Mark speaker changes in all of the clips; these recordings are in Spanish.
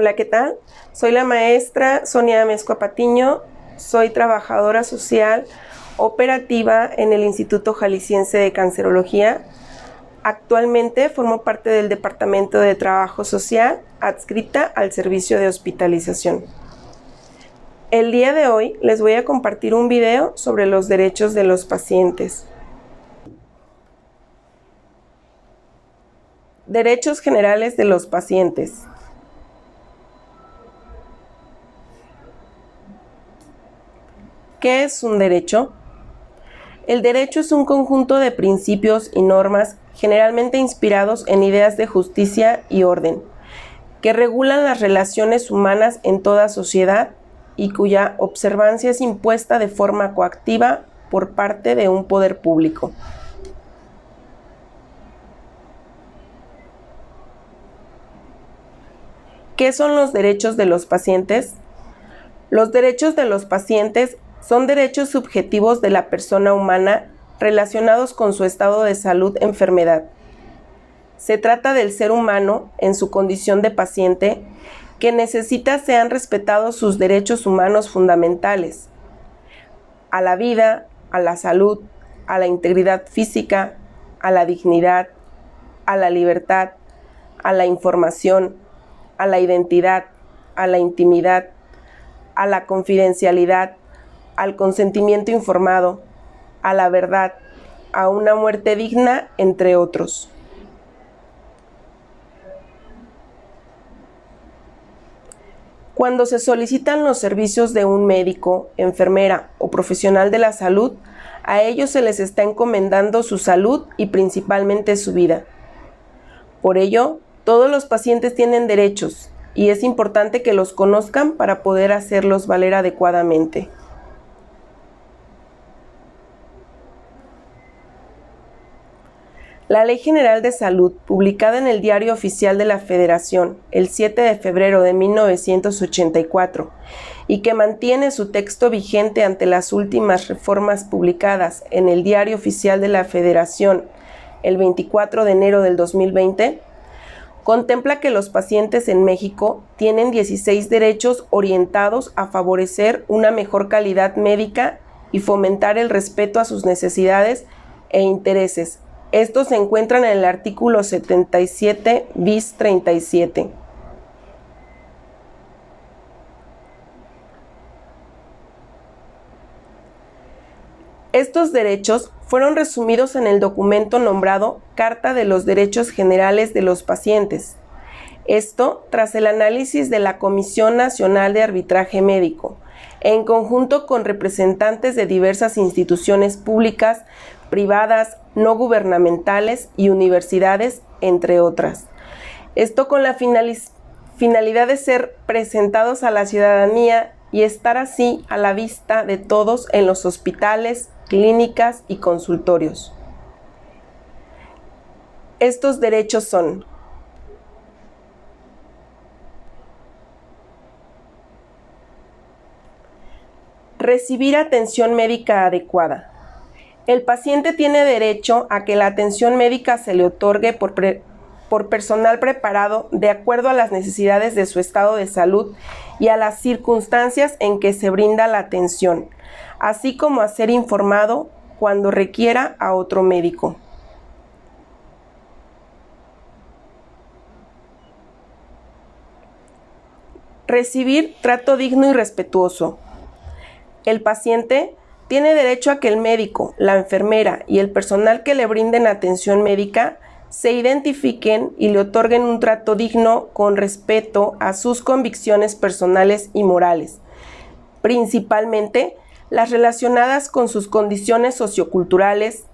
Speaker 1: Hola, ¿qué tal? Soy la maestra Sonia Amezcua Patiño, soy trabajadora social operativa en el Instituto Jalisciense de Cancerología. Actualmente formo parte del Departamento de Trabajo Social, adscrita al servicio de hospitalización. El día de hoy les voy a compartir un video sobre los derechos de los pacientes. Derechos generales de los pacientes. ¿Qué es un derecho? El derecho es un conjunto de principios y normas generalmente inspirados en ideas de justicia y orden, que regulan las relaciones humanas en toda sociedad y cuya observancia es impuesta de forma coactiva por parte de un poder público. ¿Qué son los derechos de los pacientes? Los derechos de los pacientes son derechos subjetivos de la persona humana relacionados con su estado de salud-enfermedad. Se trata del ser humano en su condición de paciente que necesita sean respetados sus derechos humanos fundamentales: a la vida, a la salud, a la integridad física, a la dignidad, a la libertad, a la información, a la identidad, a la intimidad, a la confidencialidad, al consentimiento informado, a la verdad, a una muerte digna, entre otros. Cuando se solicitan los servicios de un médico, enfermera o profesional de la salud, a ellos se les está encomendando su salud y principalmente su vida. Por ello, todos los pacientes tienen derechos y es importante que los conozcan para poder hacerlos valer adecuadamente. La Ley General de Salud, publicada en el Diario Oficial de la Federación el 7 de febrero de 1984, y que mantiene su texto vigente ante las últimas reformas publicadas en el Diario Oficial de la Federación el 24 de enero del 2020, contempla que los pacientes en México tienen 16 derechos orientados a favorecer una mejor calidad médica y fomentar el respeto a sus necesidades e intereses. Estos se encuentran en el artículo 77 bis 37. Estos derechos fueron resumidos en el documento nombrado Carta de los Derechos Generales de los Pacientes. Esto tras el análisis de la Comisión Nacional de Arbitraje Médico, en conjunto con representantes de diversas instituciones públicas, privadas, no gubernamentales y universidades, entre otras. Esto con la finalidad de ser presentados a la ciudadanía y estar así a la vista de todos en los hospitales, clínicas y consultorios. Estos derechos son: recibir atención médica adecuada. El paciente tiene derecho a que la atención médica se le otorgue por personal preparado de acuerdo a las necesidades de su estado de salud y a las circunstancias en que se brinda la atención, así como a ser informado cuando requiera a otro médico. Recibir trato digno y respetuoso. El paciente tiene derecho a que el médico, la enfermera y el personal que le brinden atención médica se identifiquen y le otorguen un trato digno con respeto a sus convicciones personales y morales, principalmente las relacionadas con sus condiciones socioculturales,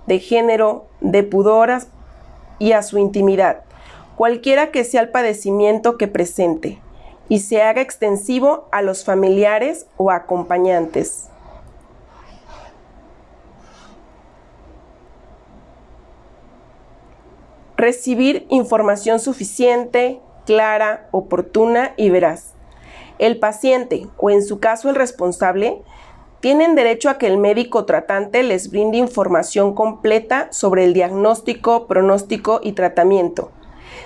Speaker 1: de género, de pudor y a su intimidad, cualquiera que sea el padecimiento que presente, y se haga extensivo a los familiares o acompañantes. Recibir información suficiente, clara, oportuna y veraz. El paciente, o en su caso el responsable, tienen derecho a que el médico tratante les brinde información completa sobre el diagnóstico, pronóstico y tratamiento,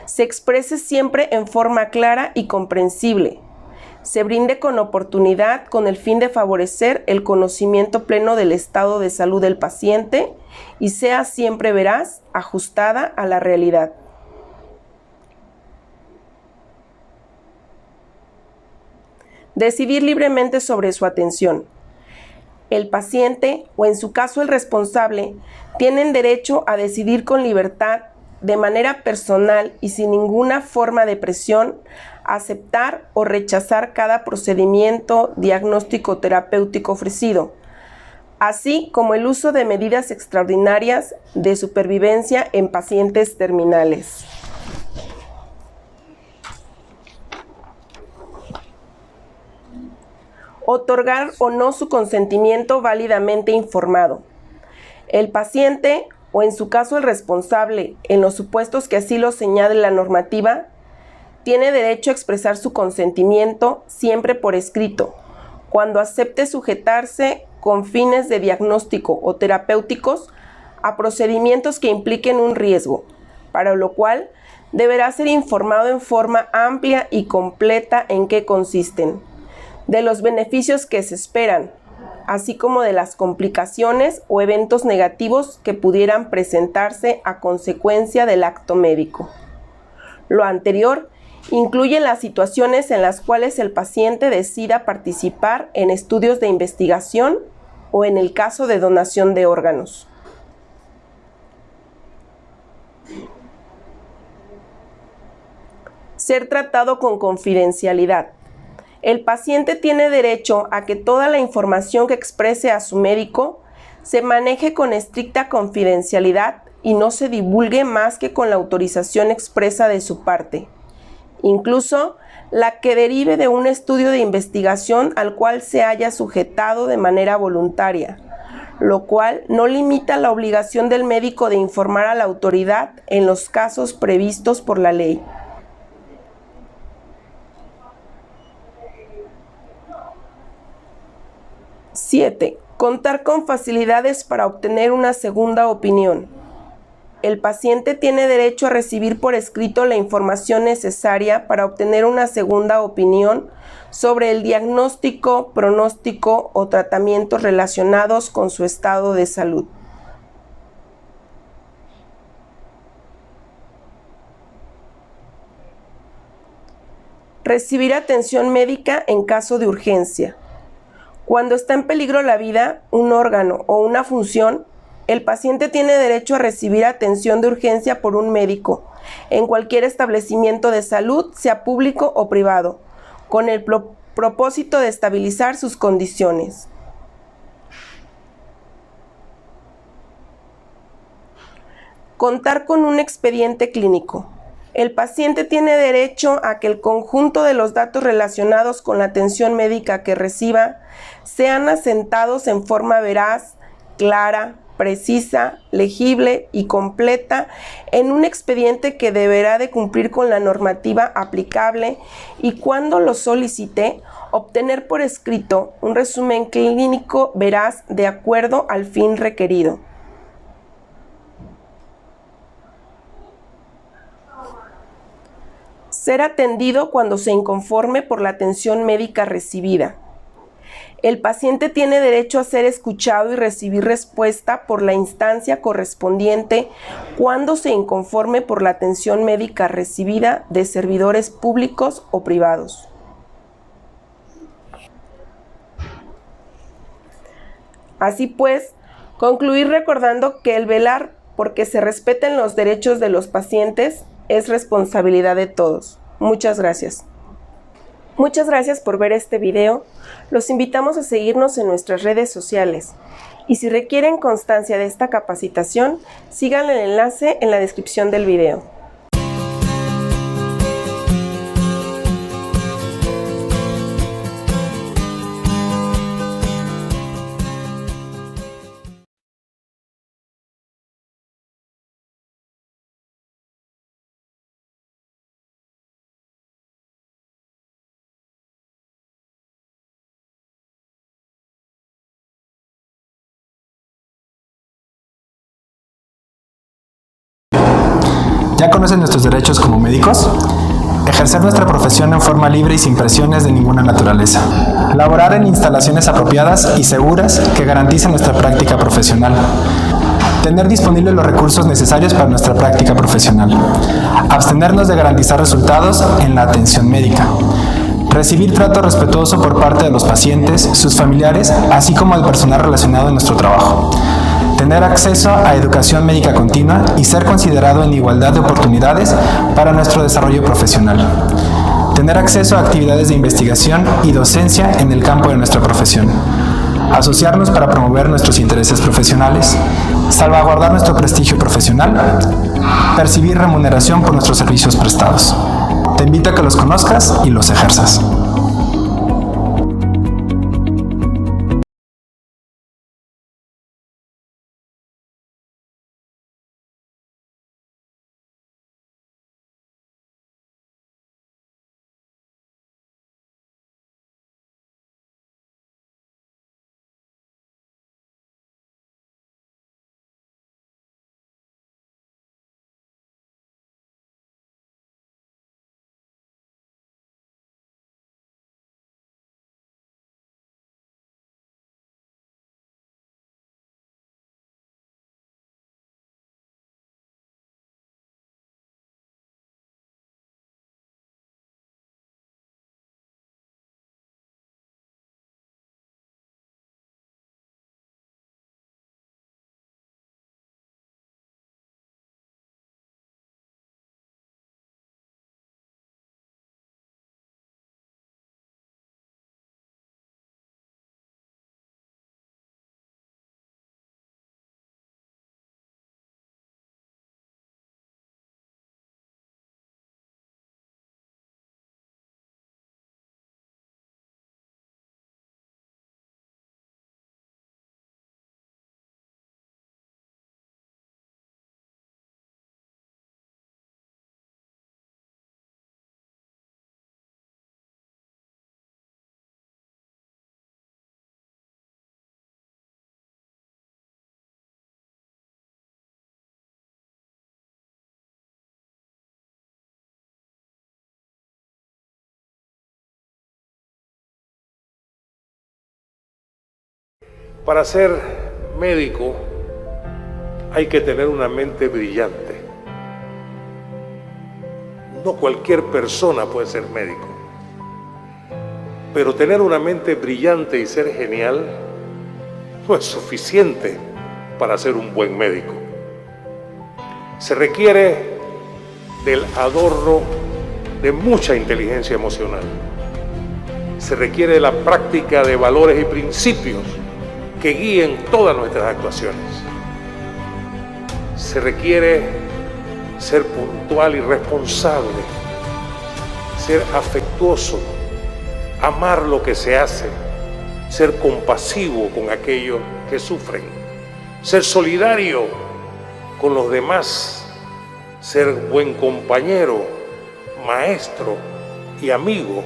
Speaker 1: se exprese siempre en forma clara y comprensible, se brinde con oportunidad con el fin de favorecer el conocimiento pleno del estado de salud del paciente y sea siempre veraz, ajustada a la realidad. Decidir libremente sobre su atención. El paciente, o en su caso el responsable, tienen derecho a decidir con libertad, de manera personal y sin ninguna forma de presión, aceptar o rechazar cada procedimiento diagnóstico terapéutico ofrecido, así como el uso de medidas extraordinarias de supervivencia en pacientes terminales. Otorgar o no su consentimiento válidamente informado. El paciente, o en su caso el responsable, en los supuestos que así lo señale la normativa, tiene derecho a expresar su consentimiento siempre por escrito, cuando acepte sujetarse con fines de diagnóstico o terapéuticos a procedimientos que impliquen un riesgo, para lo cual deberá ser informado en forma amplia y completa en qué consisten, de los beneficios que se esperan, así como de las complicaciones o eventos negativos que pudieran presentarse a consecuencia del acto médico. Lo anterior incluye las situaciones en las cuales el paciente decida participar en estudios de investigación o en el caso de donación de órganos. Ser tratado con confidencialidad. El paciente tiene derecho a que toda la información que exprese a su médico se maneje con estricta confidencialidad y no se divulgue más que con la autorización expresa de su parte, incluso la que derive de un estudio de investigación al cual se haya sujetado de manera voluntaria, lo cual no limita la obligación del médico de informar a la autoridad en los casos previstos por la ley. ¡7! Contar con facilidades para obtener una segunda opinión. El paciente tiene derecho a recibir por escrito la información necesaria para obtener una segunda opinión sobre el diagnóstico, pronóstico o tratamientos relacionados con su estado de salud. Recibir atención médica en caso de urgencia. Cuando está en peligro la vida, un órgano o una función, el paciente tiene derecho a recibir atención de urgencia por un médico en cualquier establecimiento de salud, sea público o privado, con el propósito de estabilizar sus condiciones. Contar con un expediente clínico. El paciente tiene derecho a que el conjunto de los datos relacionados con la atención médica que reciba sean asentados en forma veraz, clara, precisa, legible y completa en un expediente que deberá de cumplir con la normativa aplicable y, cuando lo solicite, obtener por escrito un resumen clínico veraz de acuerdo al fin requerido. Ser atendido cuando se inconforme por la atención médica recibida. El paciente tiene derecho a ser escuchado y recibir respuesta por la instancia correspondiente cuando se inconforme por la atención médica recibida de servidores públicos o privados. Así pues, concluir recordando que el velar por que se respeten los derechos de los pacientes es responsabilidad de todos. Muchas gracias. Muchas gracias por ver este video. Los invitamos a seguirnos en nuestras redes sociales. Y si requieren constancia de esta capacitación, sigan el enlace en la descripción del video.
Speaker 2: ¿Ya conocen nuestros derechos como médicos? Ejercer nuestra profesión en forma libre y sin presiones de ninguna naturaleza. Laborar en instalaciones apropiadas y seguras que garanticen nuestra práctica profesional. Tener disponibles los recursos necesarios para nuestra práctica profesional. Abstenernos de garantizar resultados en la atención médica. Recibir trato respetuoso por parte de los pacientes, sus familiares, así como del personal relacionado en nuestro trabajo. Tener acceso a educación médica continua y ser considerado en igualdad de oportunidades para nuestro desarrollo profesional. Tener acceso a actividades de investigación y docencia en el campo de nuestra profesión. Asociarnos para promover nuestros intereses profesionales. Salvaguardar nuestro prestigio profesional. Percibir remuneración por nuestros servicios prestados. Te invito a que los conozcas y los ejerzas.
Speaker 3: Para ser médico hay que tener una mente brillante. No cualquier persona puede ser médico, pero tener una mente brillante y ser genial no es suficiente para ser un buen médico. Se requiere del adorno de mucha inteligencia emocional. Se requiere de la práctica de valores y principios que guíen todas nuestras actuaciones. Se requiere ser puntual y responsable, ser afectuoso, amar lo que se hace, ser compasivo con aquellos que sufren, ser solidario con los demás, ser buen compañero, maestro y amigo.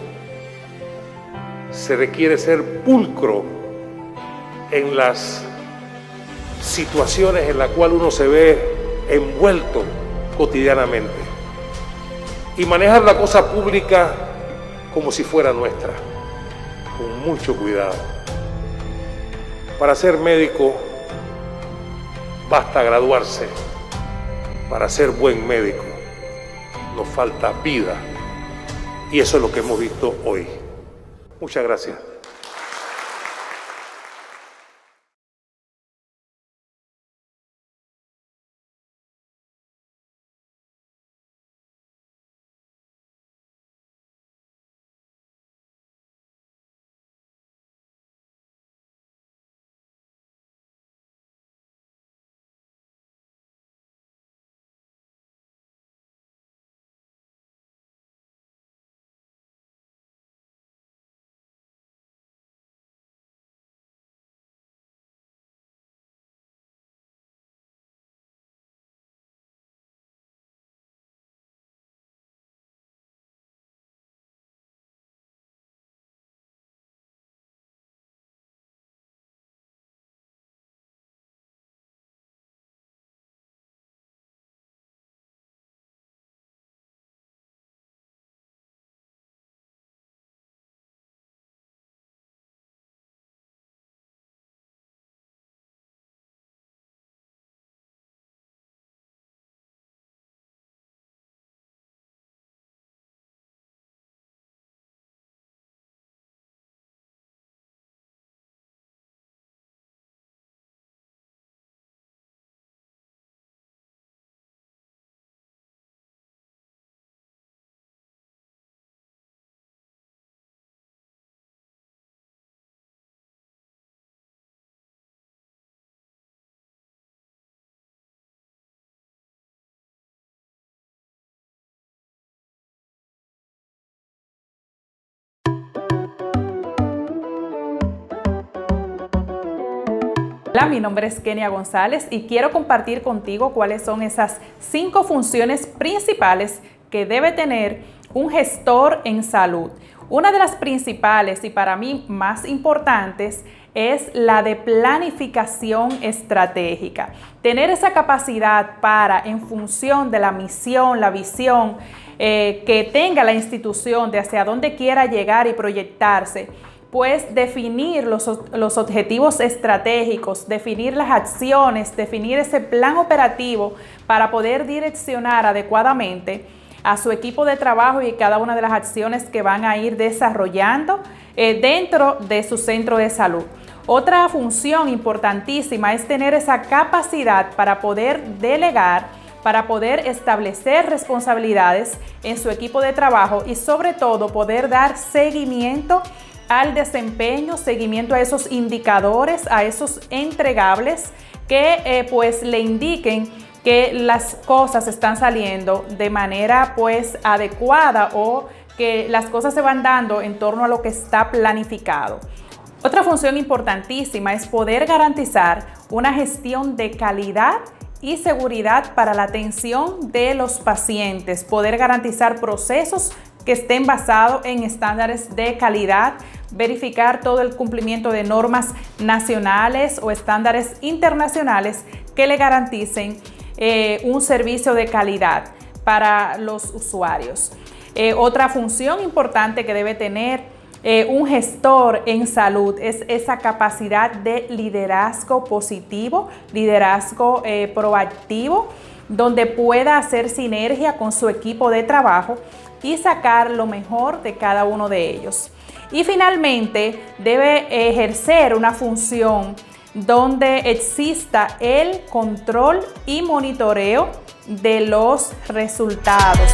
Speaker 3: Se requiere ser pulcro en las situaciones en las cuales uno se ve envuelto cotidianamente y manejar la cosa pública como si fuera nuestra, con mucho cuidado. Para ser médico basta graduarse. Para ser buen médico nos falta vida y eso es lo que hemos visto hoy. Muchas gracias.
Speaker 4: Hola, mi nombre es Kenia González y quiero compartir contigo cuáles son esas 5 funciones principales que debe tener un gestor en salud. Una de las principales y para mí más importantes es la de planificación estratégica. Tener esa capacidad para, en función de la misión, la visión que tenga la institución de hacia dónde quiera llegar y proyectarse, pues definir los objetivos estratégicos, definir las acciones, definir ese plan operativo para poder direccionar adecuadamente a su equipo de trabajo y cada una de las acciones que van a ir desarrollando dentro de su centro de salud. Otra función importantísima es tener esa capacidad para poder delegar, para poder establecer responsabilidades en su equipo de trabajo y sobre todo poder dar seguimiento al desempeño, seguimiento a esos indicadores, a esos entregables que pues le indiquen que las cosas están saliendo de manera pues adecuada o que las cosas se van dando en torno a lo que está planificado. Otra función importantísima es poder garantizar una gestión de calidad y seguridad para la atención de los pacientes, poder garantizar procesos que estén basados en estándares de calidad, verificar todo el cumplimiento de normas nacionales o estándares internacionales que le garanticen un servicio de calidad para los usuarios. Otra función importante que debe tener un gestor en salud es esa capacidad de liderazgo positivo, liderazgo proactivo, donde pueda hacer sinergia con su equipo de trabajo y sacar lo mejor de cada uno de ellos. Y finalmente debe ejercer una función donde exista el control y monitoreo de los resultados.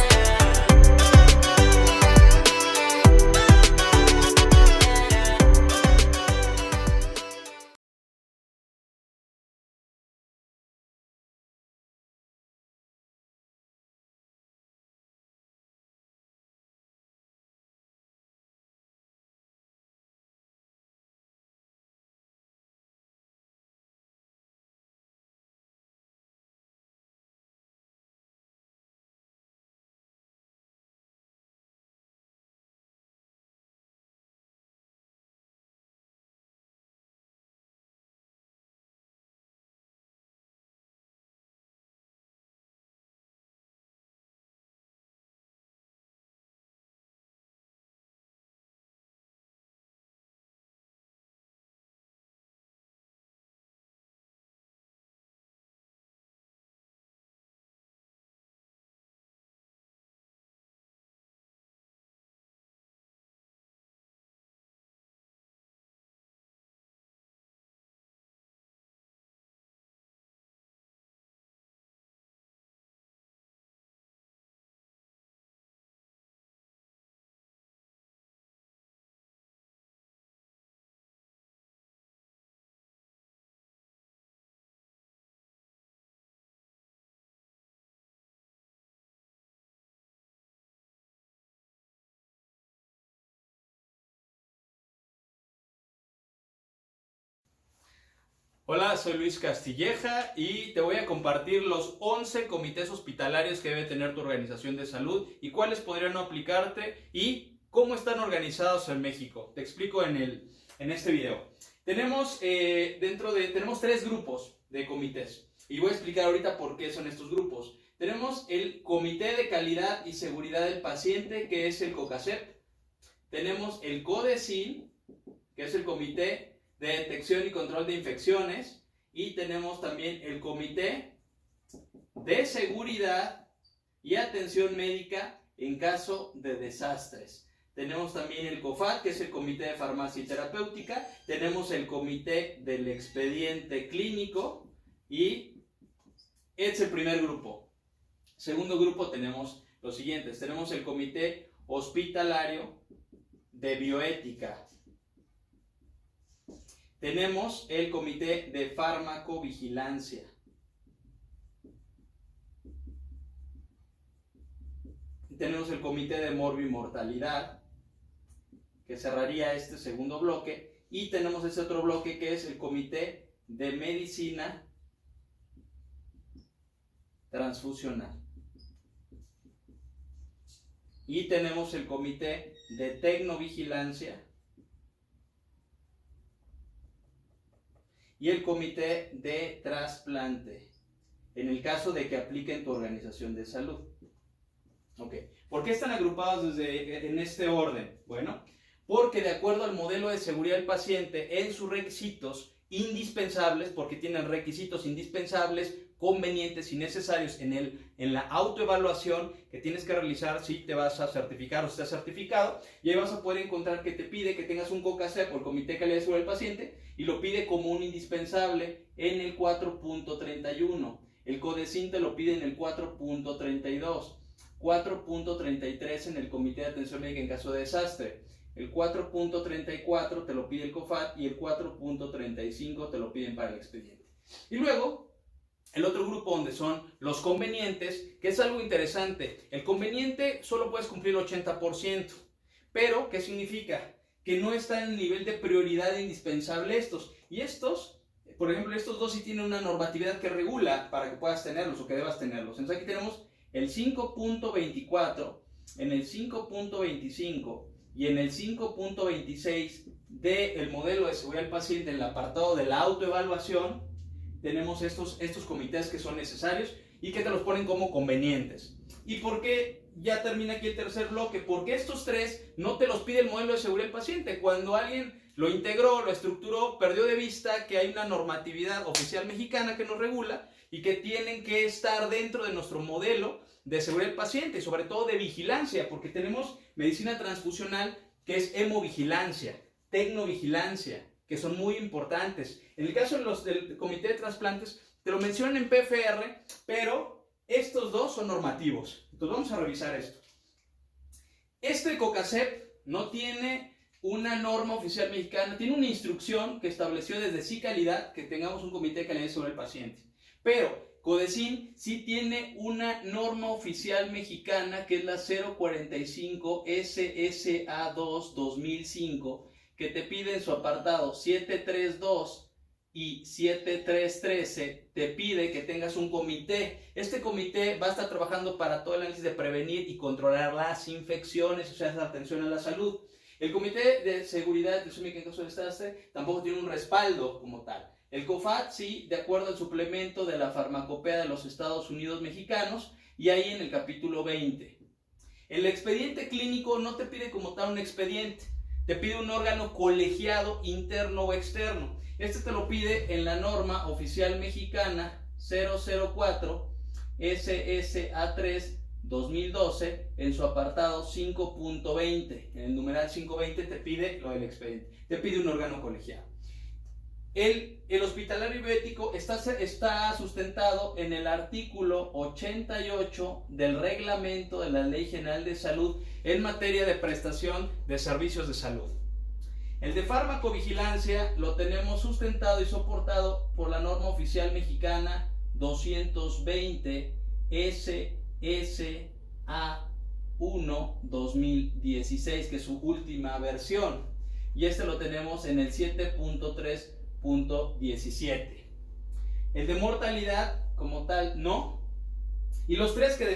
Speaker 5: Hola, soy Luis Castilleja y te voy a compartir los 11 comités hospitalarios que debe tener tu organización de salud y cuáles podrían no aplicarte y cómo están organizados en México. Te explico en este video. Tenemos 3 grupos de comités y voy a explicar ahorita por qué son estos grupos. Tenemos el Comité de Calidad y Seguridad del Paciente, que es el COCACEP. Tenemos el CODECIN, que es el Comité de Detección y Control de Infecciones, y tenemos también el Comité de Seguridad y Atención Médica en caso de desastres. Tenemos también el COFAT, que es el Comité de Farmacia y Terapéutica. Tenemos el Comité del Expediente Clínico y es el primer grupo. Segundo grupo tenemos los siguientes. Tenemos el Comité Hospitalario de Bioética. Tenemos el Comité de Farmacovigilancia. Tenemos el Comité de Morbimortalidad, que cerraría este segundo bloque. Y tenemos este otro bloque que es el Comité de medicina transfusional. Y tenemos el comité de tecnovigilancia y el comité de trasplante, en el caso de que aplique en tu organización de salud. Ok, ¿por qué están agrupados en este orden? Bueno, porque de acuerdo al modelo de seguridad del paciente, en sus requisitos indispensables, porque tienen requisitos indispensables, convenientes y necesarios en la autoevaluación que tienes que realizar si te vas a certificar o estás certificado, y ahí vas a poder encontrar que te pide que tengas un COCACEP o el Comité de Calidad de Seguridad del Paciente, y lo pide como un indispensable en el 4.31. El CODECIN te lo pide en el 4.32, 4.33 en el Comité de Atención Médica en caso de desastre, el 4.34 te lo pide el COFAT y el 4.35 te lo piden para el expediente. Y luego, el otro grupo donde son los convenientes, que es algo interesante. El conveniente solo puedes cumplir el 80%, pero ¿qué significa? Que no está en el nivel de prioridad indispensable estos. Y estos, por ejemplo, estos dos sí tienen una normatividad que regula para que puedas tenerlos o que debas tenerlos. Entonces aquí tenemos el 5.24, en el 5.25 y en el 5.26 del modelo de seguridad del paciente, en el apartado de la autoevaluación, tenemos estos comités que son necesarios y que te los ponen como convenientes. ¿Y por qué ya termina aquí el tercer bloque? Porque estos tres no te los pide el modelo de seguridad del paciente. Cuando alguien lo integró, lo estructuró, perdió de vista que hay una normatividad oficial mexicana que nos regula y que tienen que estar dentro de nuestro modelo de seguridad del paciente y sobre todo de vigilancia, porque tenemos medicina transfusional que es hemovigilancia, tecnovigilancia, que son muy importantes. En el caso del comité de trasplantes, te lo mencionan en PFR, pero estos dos son normativos. Entonces vamos a revisar esto. Este COCACEP no tiene una norma oficial mexicana, tiene una instrucción que estableció desde CICalidad que tengamos un comité de calidad sobre el paciente. Pero CODECIN sí tiene una norma oficial mexicana que es la 045 SSA2 2005, que te pide en su apartado 732 y 7313, te pide que tengas un comité. Este comité va a estar trabajando para todo el análisis de prevenir y controlar las infecciones, o sea, la atención a la salud. El Comité de Seguridad de en caso de desastre tampoco tiene un respaldo como tal. El COFAT sí, de acuerdo al suplemento de la Farmacopea de los Estados Unidos Mexicanos, y ahí en el capítulo 20. El expediente clínico no te pide como tal un expediente, te pide un órgano colegiado interno o externo. Este te lo pide en la norma oficial mexicana 004 SSA3 2012 en su apartado 5.20. En el numeral 5.20 te pide lo del expediente, te pide un órgano colegiado. El hospitalario y bioético está sustentado en el artículo 88 del reglamento de la Ley General de Salud en materia de prestación de servicios de salud. El de farmacovigilancia lo tenemos sustentado y soportado por la norma oficial mexicana 220 SSA1 2016, que es su última versión, y este lo tenemos en el 7.3.17. El de mortalidad como tal no, y los tres que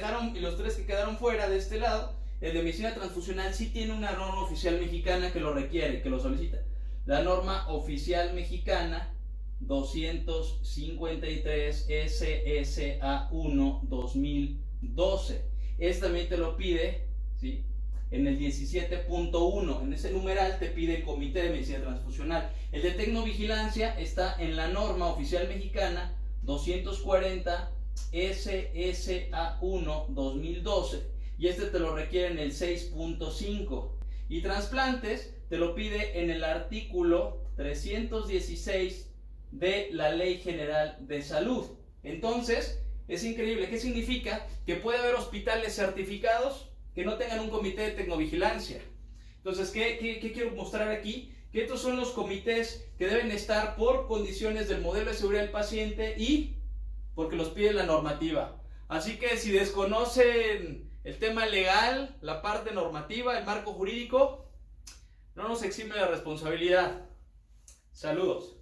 Speaker 5: quedaron fuera de este lado. El de medicina transfusional sí tiene una norma oficial mexicana que lo requiere, que lo solicita. La norma oficial mexicana 253 SSA1 2012. Esta también te lo pide, ¿sí?, en el 17.1. En ese numeral te pide el Comité de Medicina Transfusional. El de tecnovigilancia está en la norma oficial mexicana 240 SSA1 2012. Y este te lo requiere en el 6.5. Y trasplantes te lo pide en el artículo 316 de la Ley General de Salud. Entonces, es increíble. ¿Qué significa? Que puede haber hospitales certificados que no tengan un comité de tecnovigilancia. Entonces, ¿qué quiero mostrar aquí? Que estos son los comités que deben estar por condiciones del modelo de seguridad del paciente y porque los pide la normativa. Así que si desconocen el tema legal, la parte normativa, el marco jurídico, no nos exime de responsabilidad. Saludos.